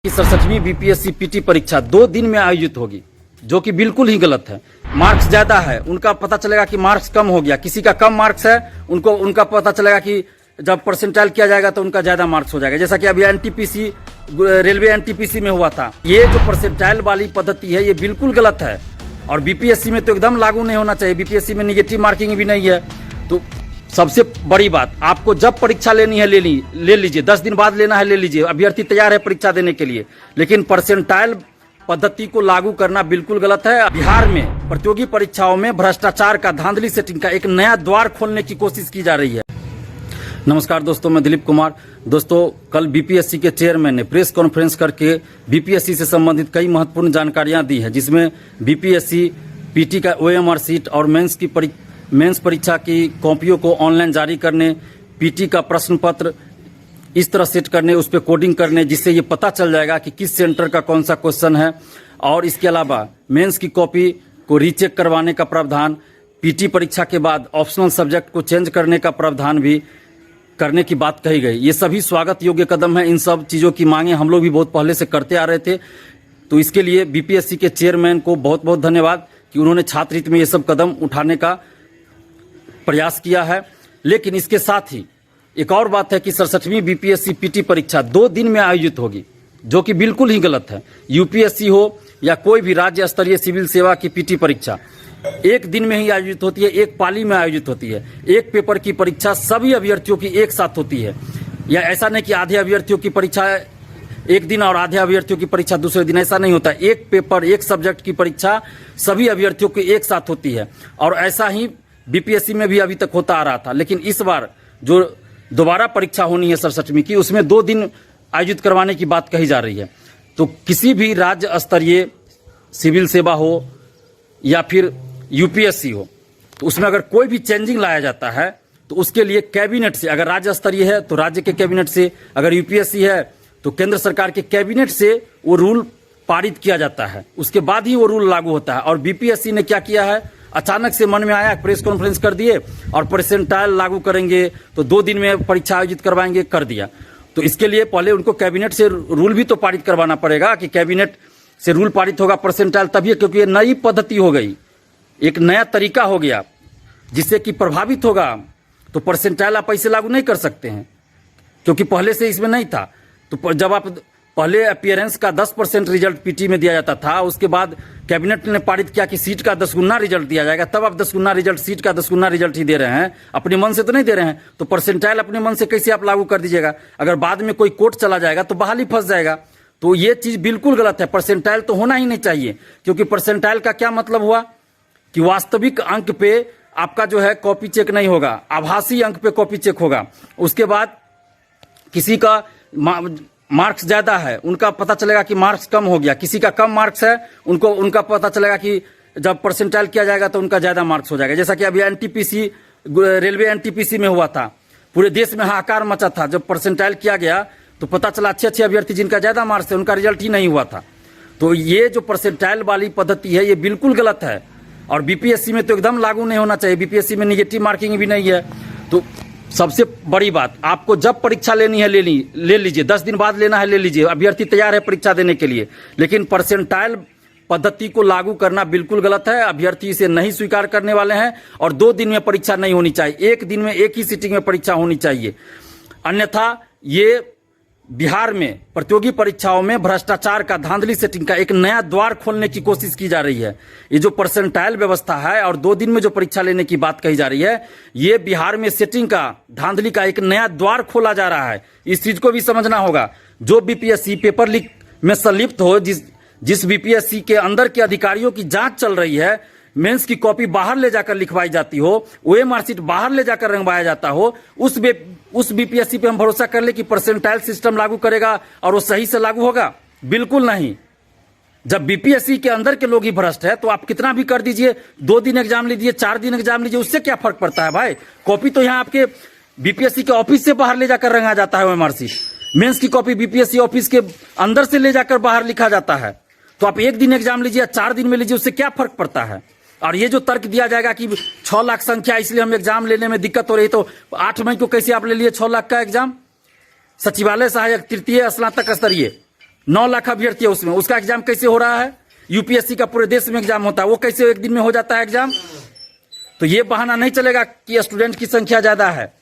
67वीं BPSC PT परीक्षा 2 दिन में आयोजित होगी, जो कि बिल्कुल ही गलत है। मार्क्स ज्यादा है उनका पता चलेगा कि मार्क्स कम हो गया, किसी का कम मार्क्स है उनका पता चलेगा कि जब परसेंटाइल किया जाएगा तो उनका ज्यादा मार्क्स हो जाएगा, जैसा कि अभी एनटीपीसी रेलवे एनटीपीसी में हुआ था। ये जो परसेंटाइल वाली पद्धति है ये बिल्कुल गलत है और बीपीएससी में तो एकदम लागू नहीं होना चाहिए। बीपीएससी में निगेटिव मार्किंग भी नहीं है। तो सबसे बड़ी बात, आपको जब परीक्षा लेनी है ले लीजिए, 10 दिन बाद लेना है ले लीजिए, अभ्यर्थी तैयार है परीक्षा देने के लिए, लेकिन परसेंटाइल पद्धति को लागू करना बिल्कुल गलत है। बिहार में प्रतियोगी परीक्षाओं में भ्रष्टाचार का, धांधली सेटिंग का एक नया द्वार खोलने की कोशिश की जा रही है। नमस्कार दोस्तों, मैं दिलीप कुमार। दोस्तों, कल बीपीएससी के चेयरमैन ने प्रेस कॉन्फ्रेंस करके बीपीएससी से संबंधित कई महत्वपूर्ण जानकारियां दी है, जिसमें बीपीएससी पीटी का ओएमआर सीट और मेंस परीक्षा की कॉपियों को ऑनलाइन जारी करने, पीटी का प्रश्न पत्र इस तरह सेट करने, उस पर कोडिंग करने, जिससे ये पता चल जाएगा कि किस सेंटर का कौन सा क्वेश्चन है। और इसके अलावा मेंस की कॉपी को रीचेक करवाने का प्रावधान, पीटी परीक्षा के बाद ऑप्शनल सब्जेक्ट को चेंज करने का प्रावधान भी करने की बात कही गई। ये सभी स्वागत योग्य कदम है। इन सब चीज़ों की मांगे हम लोग भी बहुत पहले से करते आ रहे थे। तो इसके लिए बीपीएससी के चेयरमैन को बहुत बहुत धन्यवाद कि उन्होंने छात्र हित में ये सब कदम उठाने का प्रयास किया है। लेकिन इसके साथ ही एक और बात है कि 67वीं बीपीएससी पीटी परीक्षा 2 दिन में आयोजित होगी, जो कि बिल्कुल ही गलत है। यूपीएससी हो या कोई भी राज्य स्तरीय सिविल सेवा की पीटी परीक्षा एक दिन में ही आयोजित होती है, एक पाली में आयोजित होती है। एक पेपर की परीक्षा सभी अभ्यर्थियों की एक साथ होती है, या ऐसा नहीं कि आधे अभ्यर्थियों की परीक्षा एक दिन और आधे अभ्यर्थियों की परीक्षा दूसरे दिन, ऐसा नहीं होता। एक पेपर, एक सब्जेक्ट की परीक्षा सभी अभ्यर्थियों की एक साथ होती है और ऐसा ही बीपीएससी में भी अभी तक होता आ रहा था। लेकिन इस बार जो दोबारा परीक्षा होनी है 67वीं की, उसमें 2 दिन आयोजित करवाने की बात कही जा रही है। तो किसी भी राज्य स्तरीय सिविल सेवा हो या फिर यूपीएससी हो, तो उसमें अगर कोई भी चेंजिंग लाया जाता है तो उसके लिए कैबिनेट से, अगर राज्य स्तरीय है तो राज्य के कैबिनेट से, अगर यूपीएससी है तो केंद्र सरकार के कैबिनेट से वो रूल पारित किया जाता है, उसके बाद ही वो रूल लागू होता है। और बीपीएससी ने क्या किया है, अचानक से मन में आया, प्रेस कॉन्फ्रेंस कर दिए और परसेंटाइल लागू करेंगे तो 2 दिन में परीक्षा आयोजित करवाएंगे, कर दिया। तो इसके लिए पहले उनको कैबिनेट से रूल भी तो पारित करवाना पड़ेगा कि कैबिनेट से रूल पारित होगा परसेंटाइल तभी, क्योंकि ये नई पद्धति हो गई, एक नया तरीका हो गया जिससे कि प्रभावित होगा। तो परसेंटाइल आप ऐसे लागू नहीं कर सकते हैं क्योंकि पहले से इसमें नहीं था। तो जब आप पहले अपीयरेंस का 10% रिजल्ट पीटी में दिया जाता था, उसके बाद कैबिनेट ने पारित किया कि सीट का 10 गुना रिजल्ट दिया जाएगा, तब आप 10 गुना रिजल्ट, सीट का 10 गुना रिजल्ट ही दे रहे हैं, अपने मन से तो नहीं दे रहे हैं। तो परसेंटाइल अपने मन से कैसे आप लागू कर दीजिएगा? अगर बाद में कोई कोर्ट चला जाएगा तो बहाली फंस जाएगा। तो ये चीज बिल्कुल गलत है। परसेंटाइल तो होना ही नहीं चाहिए, क्योंकि परसेंटाइल का क्या मतलब हुआ कि वास्तविक अंक पे आपका जो है कॉपी चेक नहीं होगा, आभासी अंक पे कॉपी चेक होगा। उसके बाद किसी का मार्क्स ज्यादा है उनका पता चलेगा कि मार्क्स कम हो गया, किसी का कम मार्क्स है उनका पता चलेगा कि जब परसेंटाइल किया जाएगा तो उनका ज्यादा मार्क्स हो जाएगा, जैसा कि अभी एनटीपीसी रेलवे एनटीपीसी में हुआ था। पूरे देश में हाहाकार मचा था। जब परसेंटाइल किया गया तो पता चला अच्छे अभ्यर्थी जिनका ज्यादा मार्क्स है उनका रिजल्ट ही नहीं हुआ था। तो ये जो परसेंटाइल वाली पद्धति है ये बिल्कुल गलत है और बीपीएससी में तो एकदम लागू नहीं होना चाहिए। बीपीएससी में निगेटिव मार्किंग भी नहीं है। तो सबसे बड़ी बात, आपको जब परीक्षा लेनी है ले लीजिए, 10 दिन बाद लेना है ले लीजिए, अभ्यर्थी तैयार है परीक्षा देने के लिए, लेकिन परसेंटाइल पद्धति को लागू करना बिल्कुल गलत है। अभ्यर्थी इसे नहीं स्वीकार करने वाले हैं और 2 दिन में परीक्षा नहीं होनी चाहिए, एक दिन में एक ही सीटिंग में परीक्षा होनी चाहिए। अन्यथा ये बिहार में प्रतियोगी परीक्षाओं में भ्रष्टाचार का, धांधली सेटिंग का एक नया द्वार खोलने की कोशिश की जा रही है। ये जो परसेंटाइल व्यवस्था है और 2 दिन में जो परीक्षा लेने की बात कही जा रही है, ये बिहार में सेटिंग का, धांधली का एक नया द्वार खोला जा रहा है। इस चीज को भी समझना होगा। जो बीपीएससी पेपर लीक में संलिप्त हो, जिस बीपीएससी के अंदर के अधिकारियों की जांच चल रही है, मेंस की कॉपी बाहर ले जाकर लिखवाई जाती हो, ओएमआर सीट बाहर ले जाकर रंगवाया जाता हो, उस बीपीएससी पे हम भरोसा कर ले कि परसेंटाइल सिस्टम लागू करेगा और वो सही से लागू होगा? बिल्कुल नहीं। जब बीपीएससी के अंदर के लोग ही भ्रष्ट है तो आप कितना भी कर दीजिए, 2 दिन एग्जाम लीजिए, 4 दिन एग्जाम लीजिए, उससे क्या फर्क पड़ता है भाई? कॉपी तो यहाँ आपके बीपीएससी के ऑफिस से बाहर ले जाकर रंगा जाता है ओएमआर सीट। मेंस की कॉपी बीपीएससी ऑफिस के अंदर से ले जाकर बाहर लिखा जाता है। तो आप 1 दिन एग्जाम लीजिए, 4 दिन में लीजिए, उससे क्या फर्क पड़ता है? और ये जो तर्क दिया जाएगा कि 6 लाख संख्या इसलिए हम एग्जाम लेने में दिक्कत हो रही, तो 8 मई को कैसे आप ले लिए 6 लाख का एग्जाम? सचिवालय सहायक तृतीय स्नातक स्तरीय 9 लाख अभ्यर्थी है उसमें, उसका एग्जाम कैसे हो रहा है? यूपीएससी का पूरे देश में एग्जाम होता है, वो कैसे एक दिन में हो जाता है एग्जाम? तो ये बहाना नहीं चलेगा कि स्टूडेंट की संख्या ज्यादा है।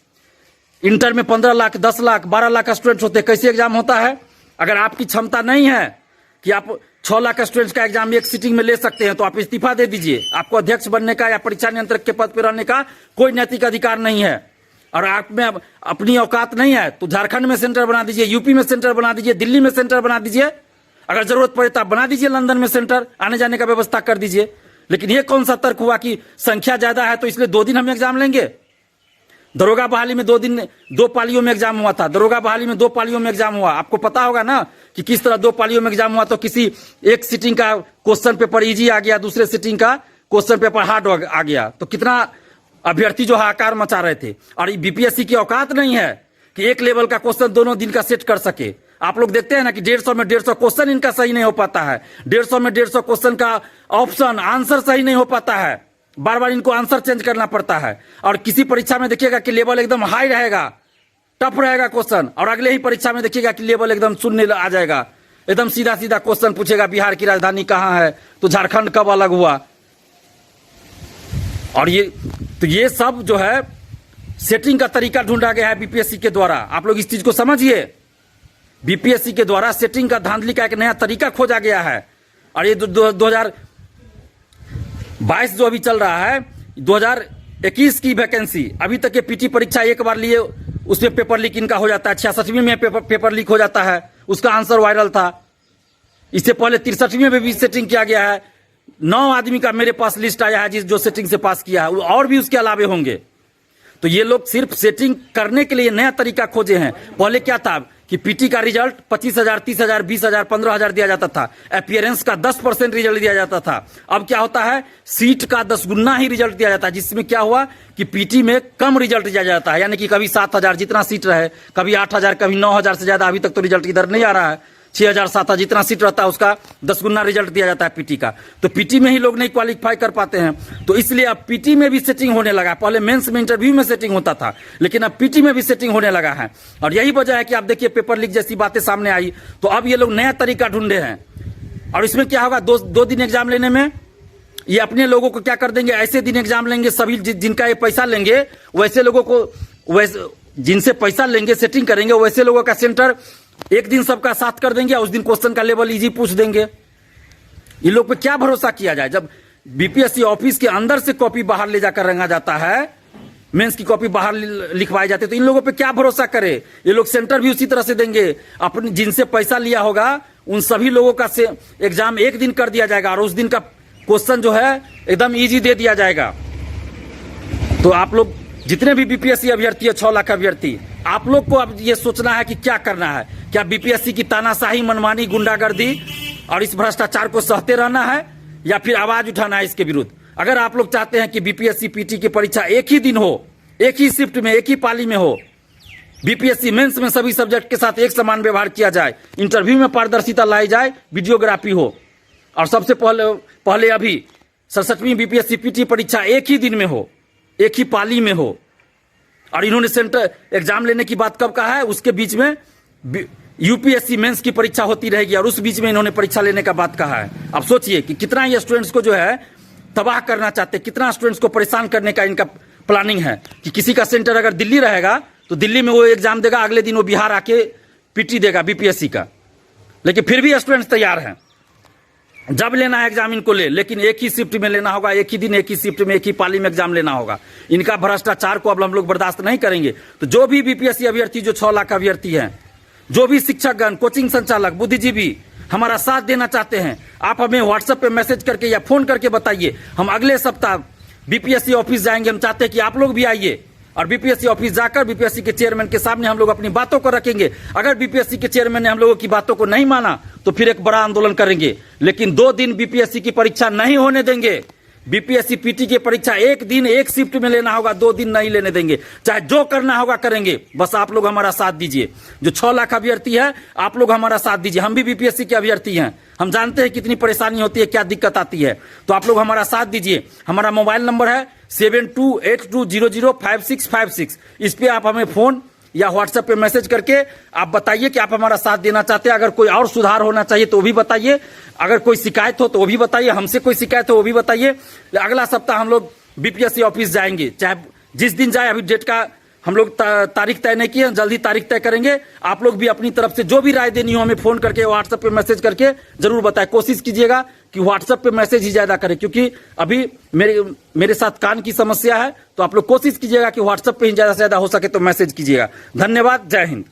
इंटर में 15 लाख, 10 लाख, 12 लाख स्टूडेंट होते हैं, कैसे एग्जाम होता है? अगर आपकी क्षमता नहीं है कि आप 6 लाख स्टूडेंट्स का एग्जाम एक सीटिंग में ले सकते हैं तो आप इस्तीफा दे दीजिए। आपको अध्यक्ष बनने का या परीक्षा नियंत्रक के पद पर रहने का कोई नैतिक अधिकार नहीं है। और आप में अपनी औकात नहीं है तो झारखंड में सेंटर बना दीजिए, यूपी में सेंटर बना दीजिए, दिल्ली में सेंटर बना दीजिए, अगर जरूरत पड़े तो आप बना दीजिए लंदन में सेंटर, आने जाने का व्यवस्था कर दीजिए। लेकिन ये कौन सा तर्क हुआ कि संख्या ज्यादा है तो इसलिए 2 दिन हम एग्जाम लेंगे? दरोगा बहाली में 2 पालियों में एग्जाम हुआ था, दरोगा बहाली में 2 पालियों में एग्जाम हुआ। आपको पता होगा ना कि किस तरह 2 पालियों में एग्जाम हुआ। तो किसी एक सीटिंग का क्वेश्चन पेपर इजी आ गया, दूसरे सीटिंग का क्वेश्चन पेपर हार्ड आ गया, तो कितना अभ्यर्थी जो हाहाकार मचा रहे थे। और बीपीएससी की औकात नहीं है कि एक लेवल का क्वेश्चन दोनों दिन का सेट कर सके। आप लोग देखते हैं ना कि 150 में 150 क्वेश्चन इनका सही नहीं हो पाता है, 150 में 150 क्वेश्चन का ऑप्शन आंसर सही नहीं हो पाता है, बार बार इनको आंसर चेंज करना पड़ता है। और किसी परीक्षा में देखिएगा कि लेवल एकदम हाई रहेगा, टफ रहेगा क्वेश्चन, और अगले ही परीक्षा में देखिएगा कि लेवल एकदम शून्य आ जाएगा, एकदम सीधा सीधा क्वेश्चन पूछेगा, बिहार की राजधानी कहाँ है, तो झारखंड कब अलग हुआ। और ये सब जो है सेटिंग का तरीका ढूंढा गया है बीपीएससी के द्वारा। आप लोग इस चीज को समझिए, बीपीएससी के द्वारा सेटिंग का धांधली का एक नया तरीका खोजा गया है। और ये 2022 जो अभी चल रहा है, 2021 की वैकेंसी, अभी तक ये पीटी परीक्षा एक बार लिए उसमें पेपर लीक इनका हो जाता है, 66वीं में पेपर लीक हो जाता है, उसका आंसर वायरल था। इससे पहले 63वीं में भी सेटिंग किया गया है। 9 आदमी का मेरे पास लिस्ट आया है जो सेटिंग से पास किया है, और भी उसके अलावे होंगे। तो ये लोग सिर्फ सेटिंग करने के लिए नया तरीका खोजे हैं। पहले क्या था कि पीटी का रिजल्ट 25,000, 30,000, 20,000, 15,000 दिया जाता था, अपीयरेंस का 10% रिजल्ट दिया जाता था। अब क्या होता है, सीट का 10 गुना ही रिजल्ट दिया जाता है, जिसमें क्या हुआ कि पीटी में कम रिजल्ट दिया जाता है। यानी कि कभी 7,000 जितना सीट रहे, कभी 8,000, कभी 9,000 से ज्यादा अभी तक तो रिजल्ट इधर नहीं आ रहा है। 6,000, 7,000 जितना सीट रहता है उसका 10 गुना रिजल्ट दिया जाता है पीटी का। तो पीटी में ही लोग नहीं क्वालिफाई कर पाते हैं, तो इसलिए अब पीटी में भी सेटिंग होने लगा। पहले मेंस में, इंटरव्यू में सेटिंग होता था, लेकिन अब पीटी में भी सेटिंग होने लगा है। और यही वजह है कि आप देखिए पेपर लीक जैसी बातें सामने आई, तो अब ये लोग नया तरीका ढूंढे हैं। और इसमें क्या होगा, 2 दिन एग्जाम लेने में ये अपने लोगों को क्या कर देंगे, ऐसे दिन एग्जाम लेंगे, सभी जिनका ये पैसा लेंगे वैसे लोगों को, वैसे जिनसे पैसा लेंगे सेटिंग करेंगे वैसे लोगों का सेंटर एक दिन सबका साथ कर देंगे, उस दिन क्वेश्चन का लेवल इजी पूछ देंगे। ये लोग पे क्या भरोसा किया जाए, जब बीपीएससी ऑफिस के अंदर से कॉपी बाहर ले जाकर रंगा जाता है, मेंस की कॉपी बाहर लिखवाई जाती है, तो इन लोगों पे क्या भरोसा करे। ये लोग सेंटर भी उसी तरह से देंगे, अपने जिनसे पैसा लिया होगा उन सभी लोगों का से एग्जाम एक दिन कर दिया जाएगा, और उस दिन का क्वेश्चन जो है एकदम ईजी दे दिया जाएगा। तो आप लोग जितने भी बीपीएससी अभ्यर्थी है, 6 लाख अभ्यर्थी, आप लोग को अब ये सोचना है कि क्या करना है। क्या बीपीएससी की तानाशाही, मनमानी, गुंडागर्दी और इस भ्रष्टाचार को सहते रहना है, या फिर आवाज उठाना है इसके विरुद्ध। अगर आप लोग चाहते हैं कि बीपीएससी पीटी की परीक्षा एक ही दिन हो, एक ही शिफ्ट में, एक ही पाली में हो, बीपीएससी मेंस में सभी सब्जेक्ट के साथ एक समान व्यवहार किया जाए, इंटरव्यू में पारदर्शिता लाई जाए, वीडियोग्राफी हो, और सबसे पहले अभी 67वीं बीपीएससी पीटी परीक्षा एक ही दिन में हो, एक ही पाली में हो। और इन्होंने सेंटर एग्जाम लेने की बात कब कहा है, उसके बीच में यूपीएससी मेंस की परीक्षा होती रहेगी, और उस बीच में इन्होंने परीक्षा लेने का बात कहा है। अब सोचिए कि कितना ये स्टूडेंट्स को जो है तबाह करना चाहते, कितना स्टूडेंट्स को परेशान करने का इनका प्लानिंग है। कि किसी का सेंटर अगर दिल्ली रहेगा तो दिल्ली में वो एग्जाम देगा, अगले दिन वो बिहार आके पीटी देगा बीपीएससी का, लेकिन फिर भी स्टूडेंट्स तैयार हैं। जब लेना है एग्जाम इनको ले, लेकिन एक ही शिफ्ट में लेना होगा, एक ही दिन, एक ही शिफ्ट में, एक ही पाली में एग्जाम लेना होगा। इनका भ्रष्टाचार को अब हम लोग बर्दाश्त नहीं करेंगे। तो जो भी बीपीएससी अभ्यर्थी, जो 6 लाख अभ्यर्थी हैं, जो भी शिक्षकगण, कोचिंग संचालक, बुद्धिजीवी हमारा साथ देना चाहते हैं, आप हमें व्हाट्सएप पे मैसेज करके या फोन करके बताइए। हम अगले सप्ताह बीपीएससी ऑफिस जाएंगे। हम चाहते हैं कि आप लोग भी आइए, और बीपीएससी ऑफिस जाकर बीपीएससी के चेयरमैन के सामने हम लोग अपनी बातों को रखेंगे। अगर बीपीएससी के चेयरमैन ने हम लोगों की बातों को नहीं माना तो फिर एक बड़ा आंदोलन करेंगे। लेकिन 2 दिन बीपीएससी की परीक्षा नहीं होने देंगे। बीपीएससी पीटी की परीक्षा एक दिन, एक शिफ्ट में लेना होगा, 2 दिन नहीं लेने देंगे। चाहे जो करना होगा करेंगे, बस आप लोग हमारा साथ दीजिए। जो 6 लाख अभ्यर्थी है, आप लोग हमारा साथ दीजिए। हम भी बीपीएससी के अभ्यर्थी हैं, हम जानते हैं कितनी परेशानी होती है, क्या दिक्कत आती है। तो आप लोग हमारा साथ दीजिए। हमारा मोबाइल नंबर है 7282005656। इस पे आप हमें फोन या व्हाट्सएप पे मैसेज करके आप बताइए कि आप हमारा साथ देना चाहते हैं। अगर कोई और सुधार होना चाहिए तो वो भी बताइए, अगर कोई शिकायत हो तो वो भी बताइए, हमसे कोई शिकायत हो वो भी बताइए। अगला सप्ताह हम लोग बीपीएससी ऑफिस जाएंगे, चाहे जिस दिन जाए, अभी डेट का हम लोग तारीख तय नहीं किए, जल्दी तारीख तय करेंगे। आप लोग भी अपनी तरफ से जो भी राय देनी हो हमें फोन करके, व्हाट्सएप पे मैसेज करके जरूर बताएं। कोशिश कीजिएगा कि व्हाट्सएप पे मैसेज ही ज्यादा करें, क्योंकि अभी मेरे साथ कान की समस्या है, तो आप लोग कोशिश कीजिएगा कि व्हाट्सएप पे ही ज्यादा से ज्यादा हो सके तो मैसेज कीजिएगा। धन्यवाद, जय हिंद।